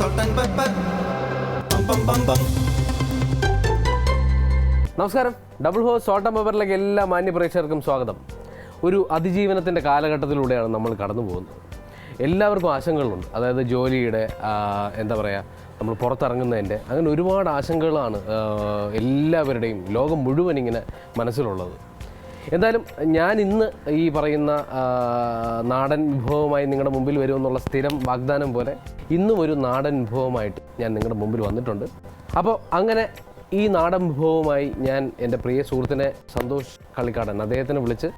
salt and pepper. Bum bum bum bum. നമസ്കാരം. Double hose salt and പെപ്പറിലേക്ക് എല്ലാ മാന്യ പ്രേക്ഷകർക്കും സ്വാഗതം. ഒരു അതിജീവനത്തിൻ്റെ കാലഘട്ടത്തിലൂടെയാണ് നമ്മൾ കടന്നു പോകുന്നത്. എല്ലാവർക്കും ആശങ്കകളുണ്ട്. അതായത് ജോലിയുടെ, എന്താ പറയുക, നമ്മൾ പുറത്തിറങ്ങുന്നതിൻ്റെ, അങ്ങനെ ഒരുപാട് ആശങ്കകളാണ് എല്ലാവരുടെയും ലോകം മുഴുവൻ ഇങ്ങനെ മനസ്സിലുള്ളത്. എന്തായാലും ഞാൻ ഇന്ന് ഈ പറയുന്ന നാടൻ വിഭവമായി നിങ്ങളുടെ മുമ്പിൽ വരുമെന്നുള്ള സ്ഥിരം വാഗ്ദാനം പോലെ ഇന്നും ഒരു നാടൻ വിഭവമായിട്ട് ഞാൻ നിങ്ങളുടെ മുമ്പിൽ വന്നിട്ടുണ്ട്. അപ്പോൾ അങ്ങനെ ഈ നാടൻ വിഭവമായി ഞാൻ എൻ്റെ പ്രിയ സുഹൃത്തിനെ സന്തോഷ് കള്ളിക്കാടൻ അദ്ദേഹത്തിനെ വിളിച്ച്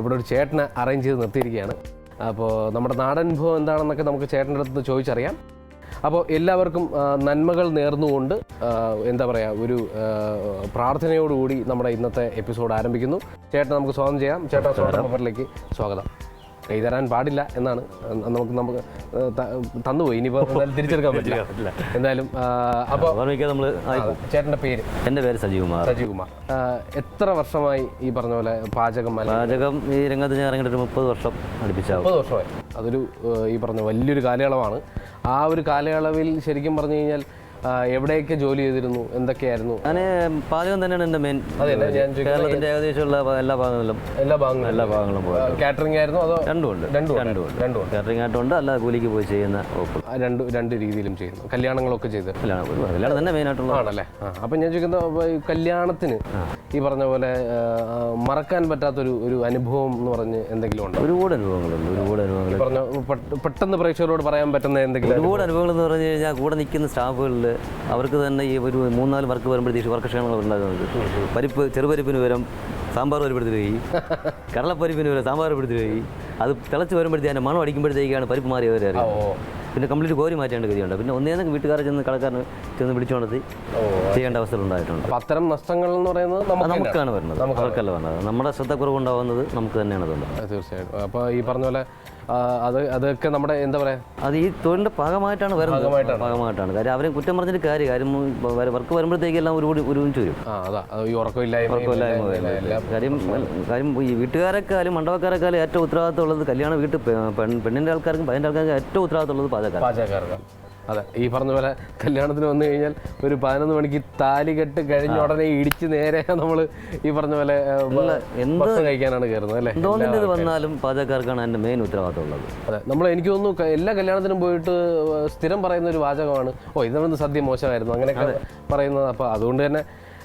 ഇവിടെ ഒരു ചേട്ടനെ അറേഞ്ച് ചെയ്ത് നിർത്തിയിരിക്കുകയാണ്. അപ്പോൾ നമ്മുടെ നാടൻ വിഭവം എന്താണെന്നൊക്കെ നമുക്ക് ചേട്ടൻ്റെ അടുത്ത് ചോദിച്ചറിയാം. അപ്പോൾ എല്ലാവർക്കും നന്മകൾ നേർന്നുകൊണ്ട് എന്താ പറയുക, ഒരു പ്രാർത്ഥനയോടുകൂടി നമ്മുടെ ഇന്നത്തെ എപ്പിസോഡ് ആരംഭിക്കുന്നു. ചേട്ടൻ നമുക്ക് സ്വാഗതം ചെയ്യാം. ചേട്ടാ, സോൾട്ട് പേപ്പറിലേക്ക് സ്വാഗതം. കൈ തരാൻ പാടില്ല എന്നാണ് നമുക്ക് തന്നുപോയി, ഇനിയിപ്പോൾ എന്തായാലും തിരിച്ചെടുക്കാൻ പറ്റില്ല. എന്തായാലും അപ്പോൾ ചേട്ടൻ്റെ പേര്? എൻ്റെ പേര് സജീവ്കുമാർ. എത്ര വർഷമായി ഈ പറഞ്ഞ പോലെ പാചകം ഈ രംഗത്ത് ഞാൻ ഇറങ്ങിയിട്ട് 30 വർഷം അടുപ്പിച്ചാവും. 30 വർഷമായി. അതൊരു ഈ പറഞ്ഞ വലിയൊരു കാലയളവാണ്. ആ ഒരു കാലയളവിൽ ശരിക്കും പറഞ്ഞു കഴിഞ്ഞാൽ എവിടെയൊക്കെ ജോലി ചെയ്തിരുന്നു, എന്തൊക്കെയായിരുന്നു? ഞാൻ പാചകം തന്നെയാണ് എൻ്റെ മെയിൻ. കേരളത്തിൻ്റെ ഏകദേശമുള്ള എല്ലാ ഭാഗങ്ങളും കാറ്ററിംഗ് ആയിരുന്നു അതോ? രണ്ടും കാറ്ററിംഗ് ആയിട്ടുണ്ട്, അല്ല കൂലിക്ക് പോയി ചെയ്യുന്ന രണ്ട് രീതിയിലും ചെയ്യുന്നു. കല്യാണങ്ങളൊക്കെ ചെയ്ത് കല്യാണം തന്നെ മെയിൻ ആയിട്ടുള്ള ആണല്ലേ. അപ്പം ഞാൻ ചോദിക്കുന്നത്, കല്യാണത്തിന് ഈ പറഞ്ഞ പോലെ മറക്കാൻ പറ്റാത്തൊരു അനുഭവം എന്ന് പറഞ്ഞ് എന്തെങ്കിലും ഉണ്ടോ? ഒരുപാട് അനുഭവങ്ങളുണ്ട്. പറഞ്ഞ പെട്ടെന്ന് പ്രേക്ഷകരോട് പറയാൻ പറ്റുന്ന എന്തെങ്കിലും ഒരുപാട് അനുഭവങ്ങൾ എന്ന് പറഞ്ഞു കഴിഞ്ഞാൽ, കൂടെ നിൽക്കുന്ന സ്റ്റാഫുകളിൽ അവർക്ക് തന്നെ ഈ ഒരു 3-4 വർക്ക് വരുമ്പോഴത്തേക്ക് വർക്ക് ക്ഷേമങ്ങൾ ഉണ്ടാകുന്നത്. ചെറുപരിപ്പിന് വരും സാമ്പാർ പരിപ്പെടുത്തി പോയി, കടലപ്പരിപ്പിന് വരും സാമ്പാർ പരിപ്പെടുത്തി പോയി, അത് തിളച്ച് വരുമ്പോഴത്തേക്ക് അതിൻ്റെ മണം അടിക്കുമ്പോഴത്തേക്കാണ് പരിപ്പ് മാറി അവർ പിന്നെ കംപ്ലീറ്റ് കോരി മാറ്റേണ്ട ഗതിയുണ്ട്. പിന്നെ ഒന്നേന്ന് വീട്ടുകാരെ കടക്കാരന് ചെന്ന് പിടിച്ചുകൊണ്ടത്തി ചെയ്യേണ്ട അവസ്ഥകൾ ഉണ്ടായിട്ടുണ്ട്. അത്തരം നഷ്ടങ്ങൾ എന്ന് പറയുന്നത് നമുക്കാണ് വരുന്നത്, അവർക്കല്ല വരുന്നത്. നമ്മുടെ ശ്രദ്ധക്കുറവുണ്ടാവുന്നത് നമുക്ക് തന്നെയാണ് തോന്നുന്നത്. തീർച്ചയായിട്ടും. അപ്പോൾ ഈ പറഞ്ഞ പോലെ അതൊക്കെ നമ്മുടെ എന്താ പറയുക, അത് ഈ തൊഴിലിൻ്റെ ഭാഗമായിട്ടാണ് വരുന്നത്. ഭാഗമായിട്ടാണ് കാര്യം. അവരെ കുറ്റം പറഞ്ഞിട്ട് കാര്യം വർക്ക് വരുമ്പോഴത്തേക്കെല്ലാം ഒരുമിച്ച് വരും. കാര്യം ഈ വീട്ടുകാരെക്കാളും മണ്ഡപക്കാരെക്കാളും ഏറ്റവും ഉത്തരവാദിത്തം ഉള്ളത് കല്യാണ വീട്ടിൽ പെണ്ണിൻ്റെ ആൾക്കാർക്കും പയ്യൻ്റെ ആൾക്കാർക്കും ഏറ്റവും ഉത്തരവാദിത്തം ഉള്ളത് പാചകക്കാർക്ക്. അതെ, ഈ പറഞ്ഞ പോലെ കല്യാണത്തിന് വന്നു കഴിഞ്ഞാൽ ഒരു 11 മണിക്ക് താലി കെട്ട് കഴിഞ്ഞ ഉടനെ ഇടിച്ച് നേരെ നമ്മൾ ഈ പറഞ്ഞ പോലെ എന്ത് കഴിക്കാനാണ് കയറുന്നത് അല്ലേ? എന്ത് വന്നാലും പാചകക്കാർക്കാണ് എൻ്റെ മെയിൻ ഉത്തരവാദിത്തം ഉള്ളത്. അതെ, നമ്മൾ എനിക്ക് തോന്നുന്നു എല്ലാ കല്യാണത്തിനും പോയിട്ട് സ്ഥിരം പറയുന്ന ഒരു വാചകമാണ്, ഇതൊന്നും സദ്യ മോശമായിരുന്നു അങ്ങനെയൊക്കെ പറയുന്നത്. അപ്പോൾ അതുകൊണ്ട് തന്നെ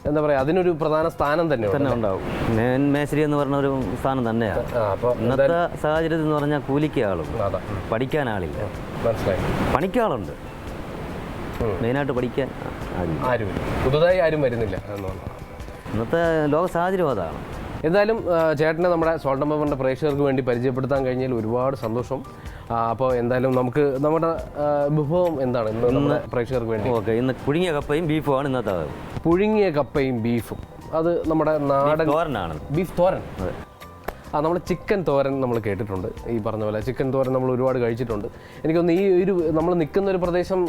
എന്താ പറയുക, അതിനൊരു പ്രധാന സ്ഥാനം തന്നെ ഉണ്ടാവും. മേശരി എന്ന് പറഞ്ഞ ഒരു സ്ഥാനം തന്നെയാണ്. ഇന്നത്തെ സാഹചര്യത്തിൽ എന്ന് പറഞ്ഞാൽ കൂലിക്ക് ആളും പഠിക്കാൻ ആളില്ല, മനസ്സിലായി. പണിക്കാളുണ്ട്, മെയിനായിട്ട് പഠിക്കാൻ ആരും പുതുതായി ആരും വരുന്നില്ല. ഇന്നത്തെ ലോക സാഹചര്യം അതാണ്. എന്തായാലും ചേട്ടനെ നമ്മുടെ സോൾട്ട് ആൻഡ് പെപ്പറിൻ്റെ പ്രേക്ഷകർക്ക് വേണ്ടി പരിചയപ്പെടുത്താൻ കഴിഞ്ഞാൽ ഒരുപാട് സന്തോഷം. അപ്പോൾ എന്തായാലും നമുക്ക് നമ്മുടെ വിഭവം എന്താണ് ഇന്ന് നമ്മുടെ പ്രേക്ഷകർക്ക് വേണ്ടി? ഓക്കെ, ഇന്ന് പുഴുങ്ങിയ കപ്പയും ബീഫുമാണ് ഇന്നത്തെ. പുഴുങ്ങിയ കപ്പയും ബീഫും, അത് നമ്മുടെ നാടൻ തോരനാണ്. ബീഫ് തോരൻ. നമ്മൾ ചിക്കൻ തോരൻ നമ്മൾ കേട്ടിട്ടുണ്ട്. ഈ പറഞ്ഞ പോലെ ചിക്കൻ തോരൻ നമ്മൾ ഒരുപാട് കഴിച്ചിട്ടുണ്ട്. എനിക്കൊന്ന് ഈ ഒരു നമ്മൾ നിൽക്കുന്ന ഒരു പ്രദേശം,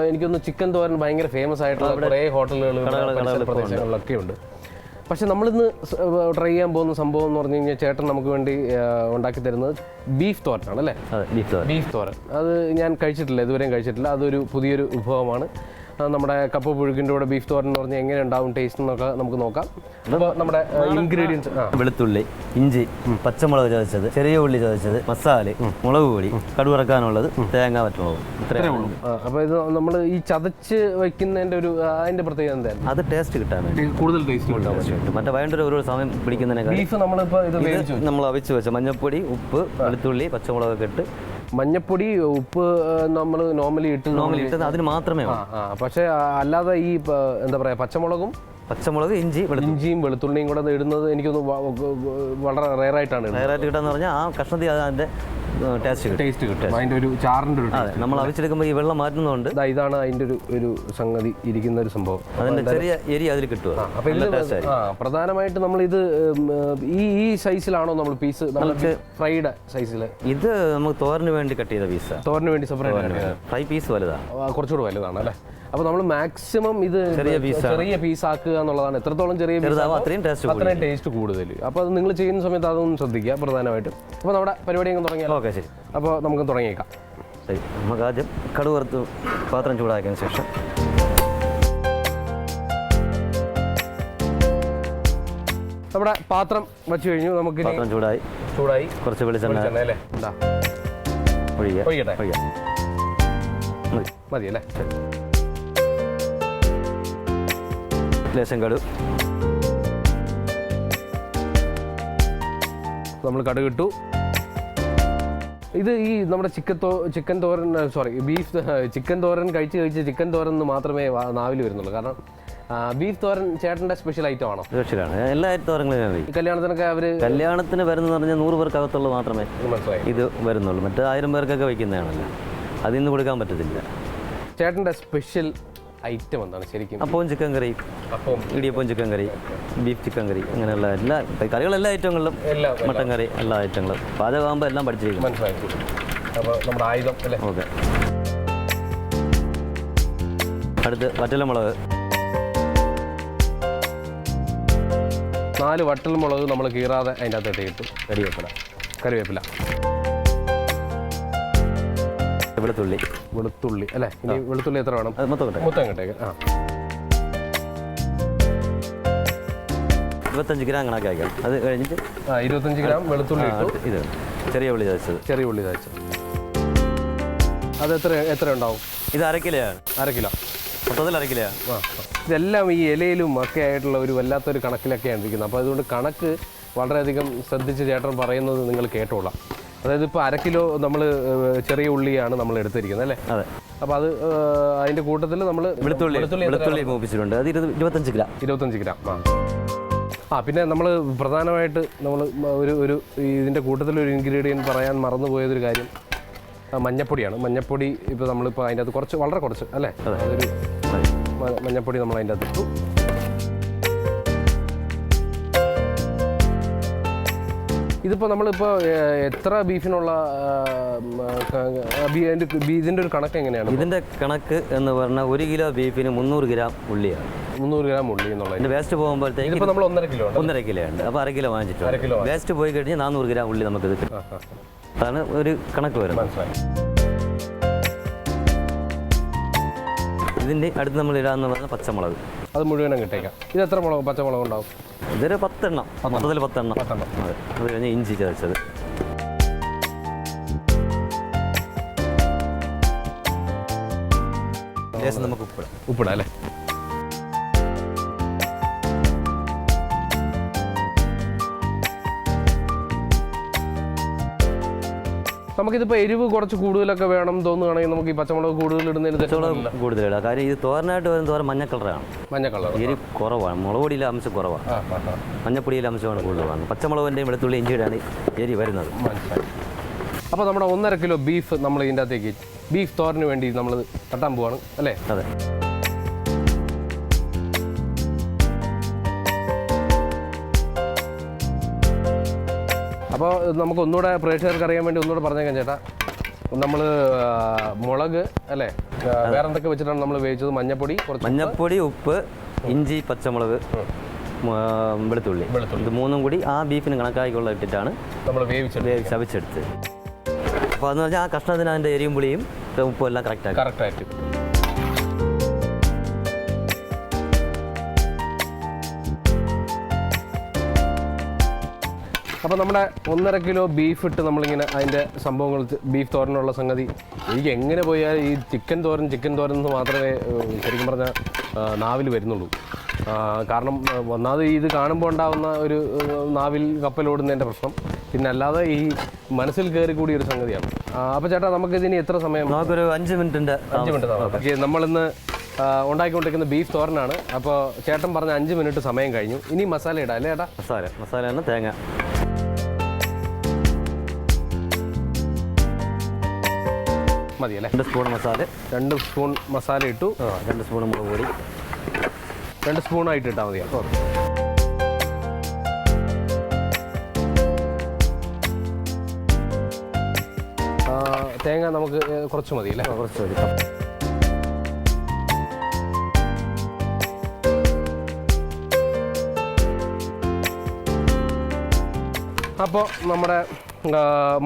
എനിക്കൊന്ന് ചിക്കൻ തോരൻ ഭയങ്കര ഫേമസ് ആയിട്ടുള്ള കുറേ ഹോട്ടലുകൾ പ്രദേശങ്ങളിലൊക്കെ ഉണ്ട്. പക്ഷെ നമ്മളിന്ന് ട്രൈ ചെയ്യാൻ പോകുന്ന സംഭവം എന്ന് പറഞ്ഞു കഴിഞ്ഞാൽ, ചേട്ടൻ നമുക്ക് വേണ്ടി ഉണ്ടാക്കി തരുന്നത് ബീഫ് തോരനാണ് അല്ലേ? ബീഫ് തോരൻ. അത് ഞാൻ കഴിച്ചിട്ടില്ല, ഇതുവരെയും കഴിച്ചിട്ടില്ല. അതൊരു പുതിയൊരു വിഭവമാണ്. നമ്മുടെ കപ്പ പുഴുക്കിൻ്റെ കൂടെ ബീഫ് തോരൻ എന്ന് പറഞ്ഞാൽ എങ്ങനെ ഉണ്ടാവും ടേസ്റ്റ് എന്നൊക്കെ നമുക്ക് നോക്കാം. അപ്പോൾ നമ്മുടെ ഇൻഗ്രീഡിയൻസ്: വെളുത്തുള്ളി, ഇഞ്ചി, പച്ചമുളക് ചതച്ചത്, ചെറിയ ഉള്ളി ചതച്ചത്, മസാല, മുളക് പൊടി, കടുവറക്കാനുള്ളത്, തേങ്ങ, പച്ചമുളക്, ഇത്രയേ ഉള്ളൂ. അപ്പോൾ ഇത് നമ്മൾ ഈ ചതച്ച് വയ്ക്കുന്നതിൻ്റെ അതിൻ്റെ പ്രത്യേകത എന്തായാലും അത് ടേസ്റ്റ് കിട്ടാൻ വേണ്ടി കൂടുതൽ ടേസ്റ്റ് കിട്ടാൻ. മറ്റേ ഭയങ്കര ഒരു സമയം പിടിക്കുന്നതിനേക്കാൾ ബീഫ് നമ്മളിപ്പോൾ നമ്മൾ അവിച്ച് വെച്ച മഞ്ഞപ്പൊടി, ഉപ്പ്, വെളുത്തുള്ളി, പച്ചമുളകൊക്കെ ഇട്ട്, മഞ്ഞപ്പൊടി, ഉപ്പ് നമ്മൾ നോർമലി ഇട്ടത് അതിന് മാത്രമേ. പക്ഷേ അല്ലാതെ ഈ എന്താ പറയുക, പച്ചമുളക്, ഇഞ്ചിയും വെളുത്തുള്ളിയും കൂടെ ഇടുന്നത് എനിക്കൊന്ന് വളരെ റെയറായിട്ട് കിട്ടാന്ന് പറഞ്ഞാൽ ആ കഷ്ണത്തിൽ അതിൻ്റെ ടേസ്റ്റ് കിട്ടും. അതിൻ്റെ ഒരു ചാറിൻ്റെ ഒരു നമ്മൾ അവിച്ചെടുക്കുമ്പോൾ ഈ വെള്ളം മാറ്റുന്നതുകൊണ്ട് ഇതാണ് അതിൻ്റെ ഒരു സംഗതി ഇരിക്കുന്ന ഒരു സംഭവം. അതിൻ്റെ ചെറിയ എരി അതിൽ കിട്ടും. അപ്പോൾ ഇത് പ്രധാനമായിട്ട് നമ്മളിത് ഈ സൈസിലാണോ നമ്മൾ പീസ്, നമുക്ക് ഫ്രൈഡ് സൈസിൽ? ഇത് നമുക്ക് തോരന് വേണ്ടി കട്ട് ചെയ്ത പീസാണ്. തോരന് വേണ്ടി സെപ്പറേറ്റ് ഫ്രൈ പീസ് വലുതാണ്, കുറച്ചുകൂടെ വലുതാണ് അല്ലേ? അപ്പോൾ നമ്മൾ മാക്സിമം ഇത് ചെറിയ പീസ് ആക്കുക എന്നുള്ളതാണ്. എത്രത്തോളം ചെറിയ അത്രയും ടേസ്റ്റ് കൂടുതൽ. അപ്പോൾ അത് നിങ്ങൾ ചെയ്യുന്ന സമയത്ത് അതൊന്നും ശ്രദ്ധിക്കുക പ്രധാനമായിട്ടും. അപ്പോൾ നമ്മുടെ പരിപാടി അങ്ങ് തുടങ്ങിയാലോ? ഓക്കെ, ശരി. അപ്പോൾ നമുക്ക് തുടങ്ങിയേക്കാം. നമുക്ക് ആദ്യം കടുക് വറുത്ത് പാത്രം ചൂടാക്കിയതിന് ശേഷം നമ്മുടെ പാത്രം വെച്ച് കഴിഞ്ഞു. നമുക്ക് പാത്രം ചൂടായി കുറച്ച് വെളിച്ചെണ്ണ അല്ലേ ഒഴിക്കട്ടെ? മതി അല്ലേ? ലേശം കടുക് നമ്മൾ കടുക് ഇട്ടു. ഇത് ഈ നമ്മുടെ ചിക്കൻ തോരൻ ചിക്കൻ തോരൻ കഴിച്ച് ചിക്കൻ തോരൻ എന്ന് മാത്രമേ നാവിൽ വരുന്നുള്ളൂ. കാരണം ബീഫ് തോരൻ ചേട്ടൻ്റെ സ്പെഷ്യൽ ഐറ്റം ആണോ? സ്പെഷ്യലാണ്. എല്ലാ തോരങ്ങളും ഞാൻ ഈ കല്യാണത്തിനൊക്കെ കല്യാണത്തിന് വരുന്നതെന്ന് പറഞ്ഞാൽ 100 പേർക്കകത്തുള്ളത് മാത്രമേ ഇത് വരുന്നുള്ളൂ. മറ്റേ 1000 പേർക്കൊക്കെ വയ്ക്കുന്നതാണല്ലോ, അതിൽ നിന്ന് കൊടുക്കാൻ പറ്റത്തില്ല. ചേട്ടൻ്റെ സ്പെഷ്യൽ ഐറ്റം എന്താണ് ശരിക്കും? അപ്പവും ചിക്കൻ കറി, ഇടിയപ്പവും ചിക്കൻ കറി, ബീഫ് ചിക്കൻ കറി, അങ്ങനെയുള്ള എല്ലാ കറികളെല്ലാ ഐറ്റങ്ങളിലും, മട്ടൻ കറി എല്ലാ ഐറ്റങ്ങളും പാചകമാകുമ്പോൾ എല്ലാം പഠിച്ചിരിക്കും. മനസ്സിലായി. അപ്പോൾ നമ്മുടെ ആയുധം അല്ലേ? ഓക്കെ. അടുത്ത് വറ്റൽമുളക്, 4 വറ്റൽമുളക് നമ്മൾ കീറാതെ അതിൻ്റെ അകത്ത് ഇട്ട്. കറിവേപ്പില, വെളുത്തുള്ളി അല്ലേ? ഇനി വെളുത്തുള്ളി എത്ര വേണം? മൊത്തം കിട്ടേക്ക്. 25 ഗ്രാം കണക്കാക്കാം. അത് കഴിഞ്ഞിട്ട് 25 ഗ്രാം വെളുത്തുള്ളി ഇട്ടു. ഇത് ചെറിയ ഉള്ളി ചതച്ചത്. അത് എത്ര ഉണ്ടാവും? ഇത് 1/2 കിലോയാണ്. 1/2 കിലോ മൊത്തത്തിൽ 1/2 കിലോയാണ്. ഇതെല്ലാം ഈ ഇലയിലും ഒക്കെ ആയിട്ടുള്ള ഒരു വല്ലാത്തൊരു കണക്കിലൊക്കെയാണ് ഇരിക്കുന്നത്. അപ്പോൾ അതുകൊണ്ട് കണക്ക് വളരെയധികം ശ്രദ്ധിച്ച് ചേട്ടൻ പറയുന്നത് നിങ്ങൾ കേട്ടോളാം. അതായത് ഇപ്പോൾ 1/2 കിലോ നമ്മൾ ചെറിയ ഉള്ളിയാണ് നമ്മൾ എടുത്തിരിക്കുന്നത് അല്ലേ? അതെ. അപ്പോൾ അത് അതിൻ്റെ കൂട്ടത്തിൽ നമ്മൾ വെളുത്തുള്ളി മൂപ്പിച്ചിട്ടുണ്ട്. അത് 25 ഗ്രാം. 25 ഗ്രാം. പിന്നെ നമ്മൾ പ്രധാനമായിട്ട് നമ്മൾ ഒരു ഇതിൻ്റെ കൂട്ടത്തിലൊരു ഇൻഗ്രീഡിയൻറ്റ് പറയാൻ മറന്നുപോയതൊരു കാര്യം മഞ്ഞപ്പൊടിയാണ്. മഞ്ഞപ്പൊടി ഇപ്പോൾ നമ്മളിപ്പോൾ അതിൻ്റെ അകത്ത് വളരെ കുറച്ച് അല്ലേ? അതൊരു മഞ്ഞപ്പൊടി നമ്മൾ അതിൻ്റെ അകത്ത് ഇട്ടു. ഇതിപ്പോൾ നമ്മളിപ്പോൾ എത്ര ബീഫിനുള്ള ഇതിൻ്റെ ഒരു കണക്ക് എങ്ങനെയാണ്? ഇതിൻ്റെ കണക്ക് എന്ന് പറഞ്ഞാൽ 1 കിലോ ബീഫിന് 300 ഗ്രാം ഉള്ളിയാണ്. 300 ഗ്രാം ഉള്ളി എന്നുള്ളത്. ഇതിൻ്റെ വേസ്റ്റ് പോകുമ്പോഴത്തേക്ക് ഇപ്പോൾ നമ്മൾ 1.5 കിലോ ഉണ്ട്. അപ്പോൾ 1/2 കിലോ വാങ്ങിച്ചിട്ടുണ്ട്. വേസ്റ്റ് പോയി കഴിഞ്ഞാൽ 400 ഗ്രാം ഉള്ളി നമുക്കിത് കിട്ടും. അതാണ് ഒരു കണക്ക് വരുന്നത്. മനസ്സിലായി. ഇതിൻ്റെ അടുത്ത് നമ്മൾ ഇടാന്ന് പറഞ്ഞാൽ പച്ചമുളക്. അത് മുഴുവനും കിട്ടേക്കാം. ഇത് എത്ര പച്ചമുളക് ഉണ്ടാവും? ഇതൊരു 10 എണ്ണം, മൊത്തത്തിൽ 10 എണ്ണം. അതെ. അത് കഴിഞ്ഞ് ഇഞ്ചി ചതച്ചത്, ലേശം നമുക്ക് ഉപ്പിടാം അല്ലേ? നമുക്കിതിപ്പോൾ എരിവ് കുറച്ച് കൂടുതലൊക്കെ വേണം തോന്നുകയാണെങ്കിൽ നമുക്ക് ഈ പച്ചമുളക് കൂടുതൽ ഇടുന്നതിന് കൂടുതലിടാം. കാര്യം ഇത് തോരനായിട്ട് വരുന്ന തോരൻ മഞ്ഞ കളറാണ്. എരി കുറവാണ്. മുളക് പൊടിയിലെ അംശം കുറവാണ്, മഞ്ഞപ്പൊടിയിലെ അംശമാണ് കൂടുതലാണ്. പച്ചമുളകിൻ്റെയും വെളുത്തുള്ളി ഇഞ്ചിയുടെയാണ് എരി വരുന്നത്. അപ്പോൾ നമ്മുടെ 1.5 കിലോ ബീഫ് നമ്മൾ ഇതിൻ്റെ അകത്തേക്ക് ബീഫ് തോരന് വേണ്ടി നമ്മൾ തട്ടാൻ പോവാണ് അല്ലേ? അതെ. അപ്പോൾ നമുക്ക് ഒന്നുകൂടെ പ്രേക്ഷകർക്ക് അറിയാൻ വേണ്ടി ഒന്നുകൂടെ പറഞ്ഞേക്കാം ചേട്ടാ. നമ്മൾ മുളക് അല്ലേ, വേറെ എന്തൊക്കെ വെച്ചിട്ടാണ് നമ്മൾ വേവിച്ചത്? മഞ്ഞപ്പൊടി, ഉപ്പ്, ഇഞ്ചി, പച്ചമുളക്, വെളുത്തുള്ളി, ഇത് 3ഉം കൂടി ആ ബീഫിന് കണക്കാക്കിയുള്ള ഇട്ടിട്ടാണ് നമ്മൾ ചവച്ചെടുത്ത്. അപ്പോൾ അതെന്ന് പറഞ്ഞാൽ ആ കഷ്ണത്തിന് അതിൻ്റെ എരിയും പുളിയും ഉപ്പും എല്ലാം കറക്റ്റായിട്ട്. അപ്പോൾ നമ്മുടെ 1.5 കിലോ ബീഫ് ഇട്ട് നമ്മളിങ്ങനെ അതിൻ്റെ സംഭവങ്ങൾ ബീഫ് തോരനുള്ള സംഗതി എനിക്ക് എങ്ങനെ പോയാൽ ഈ ചിക്കൻ തോരൻ എന്ന് മാത്രമേ ശരിക്കും പറഞ്ഞാൽ നാവിൽ വരുന്നുള്ളൂ. കാരണം ഒന്നാമത് ഇത് കാണുമ്പോൾ ഉണ്ടാകുന്ന ഒരു നാവിൽ കപ്പലോടുന്നതിൻ്റെ പ്രശ്നം, പിന്നെ അല്ലാതെ ഈ മനസ്സിൽ കയറി കൂടിയ ഒരു സംഗതിയാണ്. അപ്പോൾ ചേട്ടാ നമുക്കിതിന് എത്ര സമയം? നമുക്കൊരു 5 മിനിറ്റ്. ഓക്കെ. നമ്മളിന്ന് ഉണ്ടാക്കിക്കൊണ്ടിരിക്കുന്ന ബീഫ് തോരനാണ്. അപ്പോൾ ചേട്ടൻ പറഞ്ഞ 5 മിനിറ്റ് സമയം കഴിഞ്ഞു. ഇനി മസാല ഇടാം അല്ലേ ചേട്ടാ? മസാല തന്നെ തേങ്ങ മതിയല്ലേ? 2 സ്പൂൺ മസാല. 2 സ്പൂൺ മസാല ഇട്ടു. 2 സ്പൂൺ മുളക് പൊടി. 2 സ്പൂണായിട്ട് ഇട്ടാൽ മതിയോ? തേങ്ങ നമുക്ക് കുറച്ച് മതിയല്ലേ? കുറച്ച് മതി. അപ്പോൾ നമ്മുടെ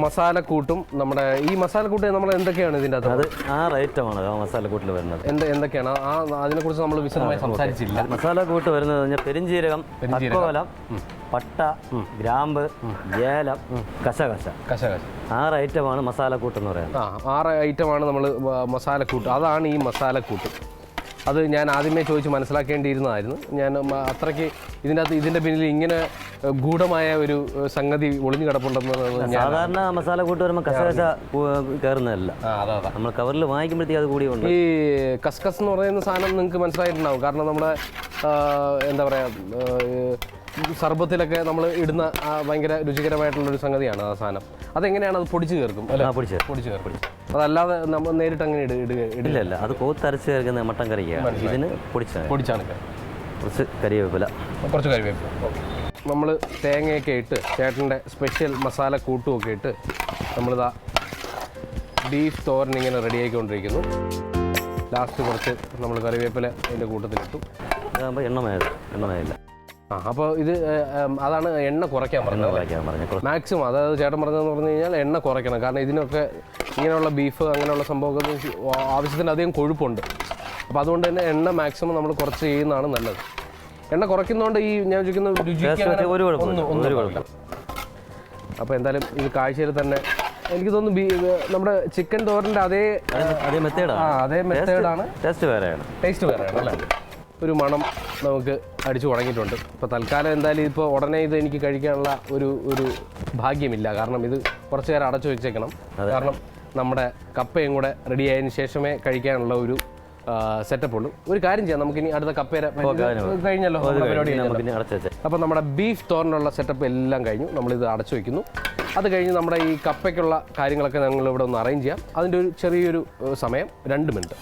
മസാലക്കൂട്ടും നമ്മുടെ ഈ മസാലക്കൂട്ട് നമ്മൾ എന്തൊക്കെയാണ് ഇതിൻ്റെ അകത്ത്? അത് 6 ഐറ്റമാണ് ആ മസാലക്കൂട്ടിൽ വരുന്നത്. എന്തൊക്കെയാണ് അതിനെക്കുറിച്ച് നമ്മൾ വിശദമായി സംസാരിച്ചില്ല. മസാലക്കൂട്ട് വരുന്നത് പറഞ്ഞാൽ പെരിഞ്ചീരകം, തക്കോലം, പട്ട, ഗ്രാമ്പ്, ഏലം, കശകശ. 6 ഐറ്റമാണ് മസാലക്കൂട്ട് എന്ന് പറയുന്നത്. 6 ഐറ്റമാണ് നമ്മൾ മസാലക്കൂട്ട്. അതാണ് ഈ മസാലക്കൂട്ട്. അത് ഞാൻ ആദ്യമേ ചോദിച്ച് മനസ്സിലാക്കേണ്ടിയിരുന്നതായിരുന്നു. ഞാൻ അത്രയ്ക്ക് ഇതിൻ്റെ പിന്നിൽ ഇങ്ങനെ ഗൂഢമായ ഒരു സംഗതി ഒളിഞ്ഞു കിടപ്പുണ്ടെന്ന് സാധാരണ മസാലക്കൂട്ട് വരുമ്പോൾ കശകശ കയറുന്നതല്ല. നമ്മൾ കവറിൽ വാങ്ങിക്കുമ്പോഴത്തേക്ക് അത് കൂടി ഉണ്ട്. ഈ കസ്കസ് എന്ന് പറയുന്ന സാധനം നിങ്ങൾക്ക് മനസ്സിലായിട്ടുണ്ടാവും. കാരണം നമ്മുടെ എന്താ പറയുക, സർബത്തിലൊക്കെ നമ്മൾ ഇടുന്ന ഭയങ്കര രുചികരമായിട്ടുള്ളൊരു സംഗതിയാണ് ആ സാധനം. അതെങ്ങനെയാണ് അത് പൊടിച്ച് ചേർക്കും അല്ലേ? പൊടിച്ച് ചേർക്കും. അതല്ലാതെ നമ്മൾ നേരിട്ട് അങ്ങനെ ഇടില്ല. അത് കോത്തരച്ച് ചേർക്കുന്ന മട്ടൻ കറിയാണ്. ഇതിന് പൊടിച്ചാണ്. കുറച്ച് കരിവേപ്പില. നമ്മൾ തേങ്ങയൊക്കെ ഇട്ട് ചേട്ടൻ്റെ സ്പെഷ്യൽ മസാല കൂട്ടുമൊക്കെ ഇട്ട് നമ്മളിതാ ബീഫ് തോരൻ ഇങ്ങനെ റെഡിയാക്കിക്കൊണ്ടിരിക്കുന്നു. ലാസ്റ്റ് കുറച്ച് നമ്മൾ കറിവേപ്പില അതിൻ്റെ കൂട്ടത്തിലിട്ടു. അതാകുമ്പോൾ എണ്ണമയമില്ല. അപ്പോൾ ഇത് അതാണ് എണ്ണ കുറയ്ക്കാൻ പറഞ്ഞത് മാക്സിമം. അതായത് ചേട്ടൻ പറഞ്ഞതെന്ന് പറഞ്ഞു കഴിഞ്ഞാൽ എണ്ണ കുറയ്ക്കണം. കാരണം ഇതിനൊക്കെ ഇങ്ങനെയുള്ള ബീഫ് അങ്ങനെയുള്ള സംഭവമൊക്കെ ആവശ്യത്തിന് അധികം കൊഴുപ്പുണ്ട്. അപ്പോൾ അതുകൊണ്ട് തന്നെ എണ്ണ മാക്സിമം നമ്മൾ കുറച്ച് ചെയ്യുന്നതാണ് നല്ലത്. എണ്ണ കുറയ്ക്കുന്നതുകൊണ്ട് ഈ ഞാൻ ചോദിക്കുന്ന രുചിക്ക് അപ്പോൾ എന്തായാലും ഇത് കാഴ്ചയിൽ തന്നെ എനിക്ക് തോന്നുന്നു നമ്മുടെ ചിക്കൻ തോരൻ്റെ അതേ മെത്തേഡാണ്. ടേസ്റ്റ് വേറെയാണ് അല്ലേ? ഒരു മണം നമുക്ക് അടിച്ചു തുടങ്ങിയിട്ടുണ്ട്. ഇപ്പോൾ തൽക്കാലം എന്തായാലും ഇപ്പോൾ ഉടനെ ഇത് എനിക്ക് കഴിക്കാനുള്ള ഒരു ഭാഗ്യമില്ല. കാരണം ഇത് കുറച്ച് നേരം അടച്ചു വെച്ചേക്കണം. കാരണം നമ്മുടെ കപ്പയും കൂടെ റെഡി ആയതിനു ശേഷമേ കഴിക്കാനുള്ള ഒരു സെറ്റപ്പ് ഉള്ളൂ. ഒരു കാര്യം ചെയ്യാം, നമുക്കിനി അടുത്ത കപ്പേരെ കഴിഞ്ഞല്ലോ പരിപാടി. അപ്പോൾ നമ്മുടെ ബീഫ് തോരനുള്ള സെറ്റപ്പ് എല്ലാം കഴിഞ്ഞു. നമ്മളിത് അടച്ചു വയ്ക്കുന്നു. അത് കഴിഞ്ഞ് നമ്മുടെ ഈ കപ്പയ്ക്കുള്ള കാര്യങ്ങളൊക്കെ ഞങ്ങളിവിടെ ഒന്ന് അറേഞ്ച് ചെയ്യാം. അതിൻ്റെ ഒരു ചെറിയൊരു സമയം 2 മിനിറ്റ്.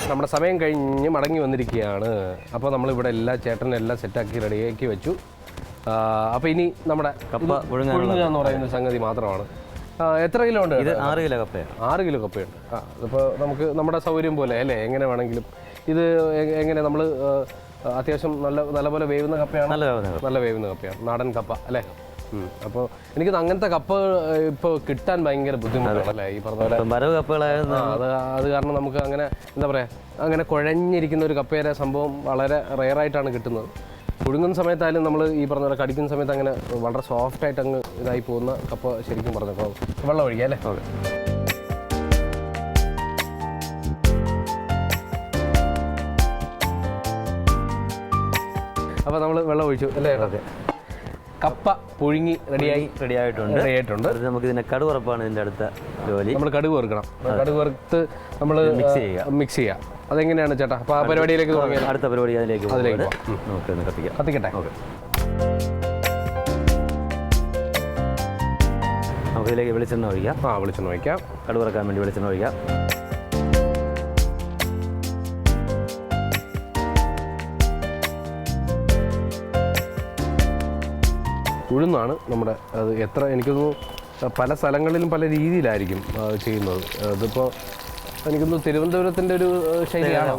നമ്മുടെ സമയം കഴിഞ്ഞ് മടങ്ങി വന്നിരിക്കുകയാണ്. അപ്പോൾ നമ്മളിവിടെ ചേട്ടനെല്ലാം സെറ്റാക്കി റെഡിയാക്കി വെച്ചു. അപ്പോൾ ഇനി നമ്മുടെ കപ്പ പുഴുങ്ങുക എന്ന് പറയുന്ന സംഗതി മാത്രമാണ്. എത്ര കിലോ ഉണ്ട്? ഇത് 6 കിലോ കപ്പയാണ്. 6 കിലോ കപ്പയുണ്ട്. അതിപ്പോൾ നമുക്ക് നമ്മുടെ സൗകര്യം പോലെ അല്ലേ, എങ്ങനെ വേണമെങ്കിലും. ഇത് എങ്ങനെ നമ്മൾ അത്യാവശ്യം നല്ലപോലെ വേവുന്ന കപ്പയാണ്? നല്ല വേവുന്ന കപ്പയാണ്, നാടൻ കപ്പ അല്ലേ? അപ്പോൾ എനിക്ക് അങ്ങനത്തെ കപ്പ ഇപ്പോൾ കിട്ടാൻ ഭയങ്കര ബുദ്ധിമുട്ടാണല്ലേ ഈ പറഞ്ഞ പോലെ മരവ് കപ്പകളായിരുന്നു. അത് കാരണം നമുക്ക് അങ്ങനെ എന്താ പറയുക, അങ്ങനെ കുഴഞ്ഞിരിക്കുന്ന ഒരു കപ്പയുടെ സംഭവം വളരെ റെയറായിട്ടാണ് കിട്ടുന്നത്. പുഴുങ്ങുന്ന സമയത്തായാലും നമ്മൾ ഈ പറഞ്ഞ പോലെ കടിക്കുന്ന സമയത്ത് അങ്ങനെ വളരെ സോഫ്റ്റായിട്ട് അങ്ങ് ഇതായി പോകുന്ന കപ്പ ശരിക്കും പറഞ്ഞപ്പോൾ വെള്ളം ഒഴിക്കുക അല്ലേ? ഓക്കെ. അപ്പോൾ നമ്മൾ വെള്ളം ഒഴിച്ചു അല്ലേ? ഓക്കെ. കപ്പ പുഴുങ്ങി റെഡിയായിട്ടുണ്ട്. നമുക്ക് ഇതിനെ കടുവറപ്പാണ് ഇതിൻ്റെ അടുത്ത ജോലി. നമ്മൾ കടുക് വറുക്കണം. കടുക് വറുത്ത് നമ്മൾ മിക്സ് ചെയ്യുക. അതെങ്ങനെയാണ് ചേട്ടാ? അപ്പോൾ ആ പരിപാടിയിലേക്ക് തുടങ്ങിയാൽ അടുത്ത പരിപാടി അതിലേക്ക് നമുക്ക് കത്തിക്കട്ടെ. ഓക്കെ. നമുക്ക് ഇതിലേക്ക് വെളിച്ചെണ്ണ ഒഴിക്കാം. വെളിച്ചെണ്ണ ഒഴിക്കാം. കടുക് വറക്കാൻ വേണ്ടി വെളിച്ചെണ്ണ ഒഴിക്കാം. ഉഴുന്നാണ് നമ്മുടെ അത്. എത്ര എനിക്കൊന്നു പല സ്ഥലങ്ങളിലും പല രീതിയിലായിരിക്കും ചെയ്യുന്നത്. അതിപ്പോൾ എനിക്കൊന്ന് തിരുവനന്തപുരത്തിൻ്റെ ഒരു ശൈലിയാണ്,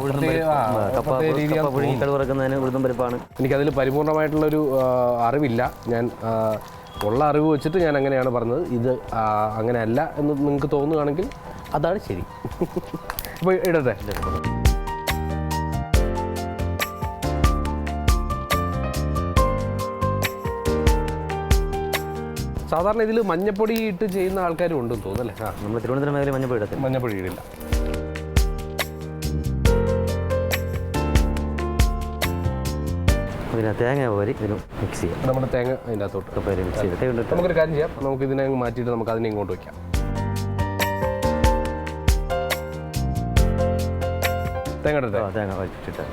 എനിക്കതിൽ പരിപൂർണമായിട്ടുള്ളൊരു അറിവില്ല. ഞാൻ ഉള്ള അറിവ് വെച്ചിട്ട് ഞാൻ അങ്ങനെയാണ് പറഞ്ഞത്. ഇത് അങ്ങനെയല്ല എന്ന് നിങ്ങൾക്ക് തോന്നുകയാണെങ്കിൽ അതാണ് ശരി. അപ്പോൾ ഇടട്ടെ. സാധാരണ ഇതിൽ മഞ്ഞപ്പൊടി ഇട്ട് ചെയ്യുന്ന ആൾക്കാരും ഉണ്ടെന്ന് തോന്നുന്നല്ലേ? നമ്മൾ തിരുവനന്തപുരം മേഖല മഞ്ഞപ്പൊടി ഇടില്ല. തേങ്ങ പോരി ഇതിന് മിക്സ് ചെയ്യാം. നമ്മൾ തേങ്ങ അതിൻ്റെ അകത്തോട്ട് മിക്സ് ചെയ്തിട്ട് നമുക്കൊരു കാര്യം ചെയ്യാം. നമുക്ക് ഇതിനെ മാറ്റിയിട്ട് നമുക്ക് അതിനെ ഇങ്ങോട്ട് വയ്ക്കാം. തേങ്ങ വച്ചിട്ട്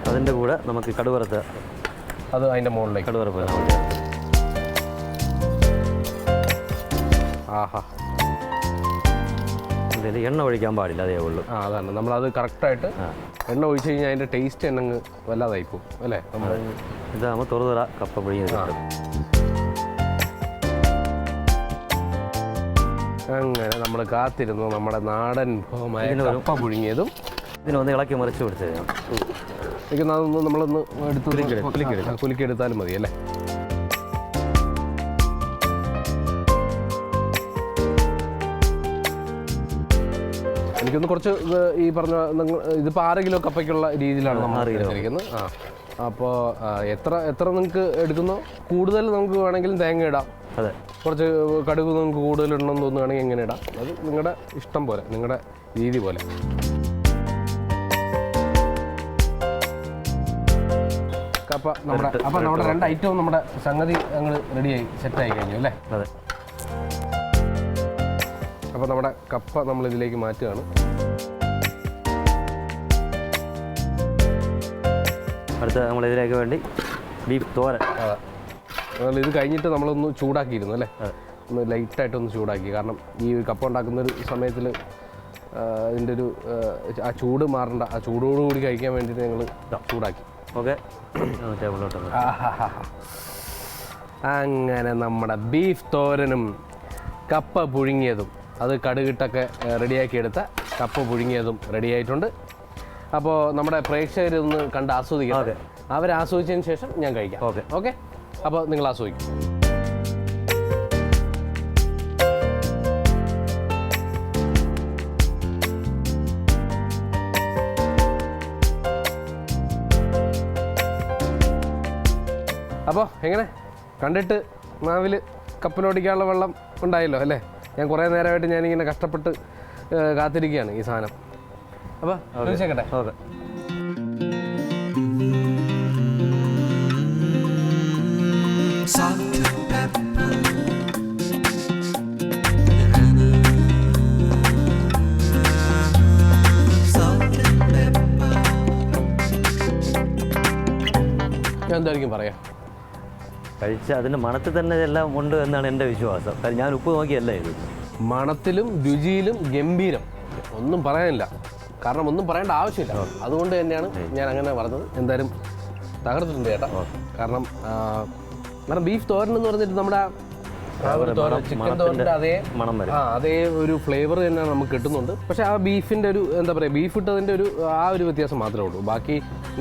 അതിൻ്റെ കൂടെ നമുക്ക് കടുവറുത്ത് അത് അതിൻ്റെ മുകളിലേക്ക് കടുവറുപ്പ്. ആഹാ, ഇതിൽ എണ്ണ ഒഴിക്കാൻ പാടില്ല, അതേ ഉള്ളൂ. അതാണ് നമ്മളത് കറക്റ്റായിട്ട് എണ്ണ ഒഴിച്ച് കഴിഞ്ഞാൽ അതിൻ്റെ ടേസ്റ്റ് തന്നെ വല്ലാതായി പോകും അല്ലേ? ഇതാകുമ്പോൾ തുറതുറ കപ്പ പുഴുങ്ങി കിട്ടും. അങ്ങനെ നമ്മൾ കാത്തിരുന്നു നമ്മുടെ നാടൻ വിഭവമായ കപ്പ പുഴുങ്ങിയതും ഇതിനൊന്ന് ഇളക്കി മറിച്ച് കൊടുത്ത് കഴിഞ്ഞാൽ എനിക്ക് അതൊന്ന് നമ്മളൊന്ന് കുലുക്കിയെടുത്താലും മതി അല്ലേ? എനിക്കൊന്ന് കുറച്ച് ഈ പറഞ്ഞ ഇതിപ്പോൾ 6 കിലോ കപ്പയ്ക്കുള്ള രീതിയിലാണ് നമ്മൾ എടുത്തിരിക്കുന്നത്. അപ്പോൾ എത്ര നിങ്ങൾക്ക് എടുക്കുന്നോ കൂടുതൽ നമുക്ക് വേണമെങ്കിലും തേങ്ങ ഇടാം. അതെ, കുറച്ച് കടുക് നിങ്ങൾക്ക് കൂടുതൽ ഇടണമെന്ന് തോന്നുകയാണെങ്കിൽ എങ്ങനെ ഇടാം. അത് നിങ്ങളുടെ ഇഷ്ടം പോലെ, നിങ്ങളുടെ രീതി പോലെ. കപ്പ നമ്മുടെ 2 ഐറ്റവും നമ്മുടെ സംഗതി ഞങ്ങൾ റെഡിയായി സെറ്റായി കഴിഞ്ഞു അല്ലേ? അതെ. അപ്പോൾ നമ്മുടെ കപ്പ നമ്മൾ ഇതിലേക്ക് മാറ്റുകയാണ്. അടുത്ത നമ്മളിതിലേക്ക് വേണ്ടി ബീഫ് തോരൻ. അതുപോലെ ഇത് കഴിഞ്ഞിട്ട് നമ്മളൊന്ന് ചൂടാക്കിയിരുന്നു അല്ലേ? ഒന്ന് ലൈറ്റായിട്ടൊന്ന് ചൂടാക്കി. കാരണം ഈ കപ്പ ഉണ്ടാക്കുന്ന ഒരു സമയത്തിൽ അതിൻ്റെ ഒരു ആ ചൂട് മാറണ്ട, ആ ചൂടോടുകൂടി കഴിക്കാൻ വേണ്ടിയിട്ട് ഞങ്ങൾ ചൂടാക്കി. ഓക്കെ, ടേബിളിലോട്ട്. അങ്ങനെ നമ്മുടെ ബീഫ് തോരനും കപ്പ പുഴുങ്ങിയതും, അത് കടുകിട്ടൊക്കെ റെഡിയാക്കി എടുത്ത കപ്പ പുഴുങ്ങിയതും റെഡിയായിട്ടുണ്ട്. അപ്പോൾ നമ്മുടെ പ്രേക്ഷകരൊന്ന് കണ്ട് ആസ്വദിക്കാം. അവരാസ്വദിച്ചതിന് ശേഷം ഞാൻ കഴിക്കാം. ഓക്കെ. അപ്പോൾ നിങ്ങൾ ആസ്വദിക്കും. അപ്പോൾ എങ്ങനെ കണ്ടിട്ട് നാവിൽ കപ്പലോടിക്കാനുള്ള വെള്ളം ഉണ്ടായല്ലോ അല്ലേ? ഞാൻ കുറേ നേരമായിട്ട് ഞാനിങ്ങനെ കഷ്ടപ്പെട്ട് കാത്തിരിക്കുകയാണ് ഈ സാധനം. അപ്പോൾ ചോദിച്ചേക്കട്ടെ? ഓക്കെ. ഞാൻ എന്തായിരിക്കും പറയാം? കഴിച്ച അതിൻ്റെ മണത്തിൽ തന്നെ എല്ലാം ഉണ്ട് എന്നാണ് എൻ്റെ വിശ്വാസം. കാരണം ഞാൻ ഉപ്പ് നോക്കിയല്ല ഇത്. മണത്തിലും രുചിയിലും ഗംഭീരം, ഒന്നും പറയാനില്ല. കാരണം ഒന്നും പറയേണ്ട ആവശ്യമില്ല. അതുകൊണ്ട് തന്നെയാണ് ഞാൻ അങ്ങനെ പറഞ്ഞത്. എന്തായാലും തകർത്തിട്ടുണ്ട് ചേട്ടാ. കാരണം ബീഫ് തോരൻ എന്ന് പറഞ്ഞിട്ട് നമ്മുടെ ചിക്കൻ തോരൻ്റെ അതേ ഒരു ഫ്ലേവർ തന്നെ നമുക്ക് കിട്ടുന്നുണ്ട്. പക്ഷെ ആ ബീഫിൻ്റെ ഒരു എന്താ പറയുക, ബീഫ് ഇട്ടതിൻ്റെ ഒരു ആ ഒരു വ്യത്യാസം മാത്രമേ ഉള്ളൂ. ബാക്കി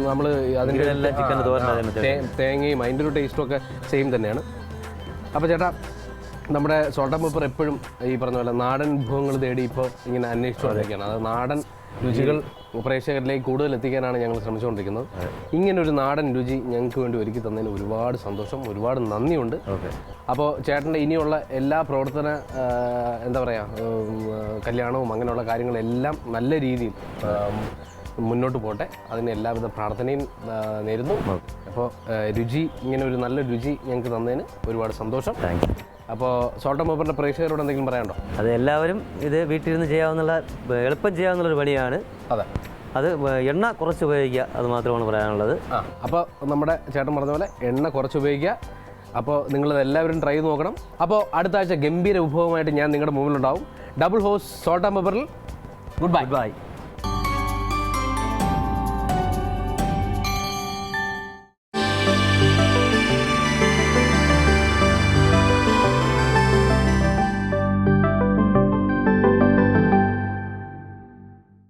നമ്മൾ അതിൻ്റെ തേങ്ങയും അതിൻ്റെ ഒരു ടേസ്റ്റും ഒക്കെ സെയിം തന്നെയാണ്. അപ്പോൾ ചേട്ടാ, നമ്മുടെ സോൾട്ട് ആൻഡ് പെപ്പർ എപ്പോഴും ഈ പറഞ്ഞ പോലെ നാടൻ വിഭവങ്ങൾ തേടി ഇപ്പോൾ ഇങ്ങനെ അന്വേഷിച്ചുകൊണ്ടിരിക്കുകയാണ്. അത് നാടൻ രുചികൾ പ്രേക്ഷകരിലേക്ക് കൂടുതൽ എത്തിക്കാനാണ് ഞങ്ങൾ ശ്രമിച്ചുകൊണ്ടിരിക്കുന്നത്. ഇങ്ങനൊരു നാടൻ രുചി ഞങ്ങൾക്ക് വേണ്ടി ഒരുക്കി തന്നതിന് ഒരുപാട് സന്തോഷം, ഒരുപാട് നന്ദിയുണ്ട്. അപ്പോൾ ചേട്ടൻ്റെ ഇനിയുള്ള എല്ലാ പ്രവർത്തന എന്താ പറയുക, കല്യാണവും അങ്ങനെയുള്ള കാര്യങ്ങളെല്ലാം നല്ല രീതിയിൽ മുന്നോട്ട് പോട്ടെ. അതിന് എല്ലാവിധ പ്രാർത്ഥനയും നേരുന്നു. അപ്പോൾ ഇങ്ങനെ ഒരു നല്ല രുചി ഞങ്ങൾക്ക് തന്നതിന് ഒരുപാട് സന്തോഷം. അപ്പോൾ സോൾട്ട് ആൻഡ് പെപ്പറിൻ്റെ പ്രേക്ഷകരോട് എന്തെങ്കിലും പറയാനുണ്ടോ? അത് എല്ലാവരും ഇത് വീട്ടിലിരുന്ന് ചെയ്യാവുന്ന എളുപ്പം ചെയ്യാവുന്നൊരു പണിയാണ്. അതെ, അത് എണ്ണ കുറച്ച് ഉപയോഗിക്കുക, അത് മാത്രമാണ് പറയാനുള്ളത്. അപ്പോൾ നമ്മുടെ ചേട്ടൻ പറഞ്ഞ പോലെ എണ്ണ കുറച്ച് ഉപയോഗിക്കുക. അപ്പോൾ നിങ്ങളിത് എല്ലാവരും ട്രൈ ചെയ്ത് നോക്കണം. അപ്പോൾ അടുത്ത ആഴ്ച ഗംഭീര വിഭവമായിട്ട് ഞാൻ നിങ്ങളുടെ മുമ്പിലുണ്ടാവും. ഡബിൾ ഹോസ് സോൾട്ട് ആൻഡ് പെപ്പറിൽ ഗുഡ് ബൈ.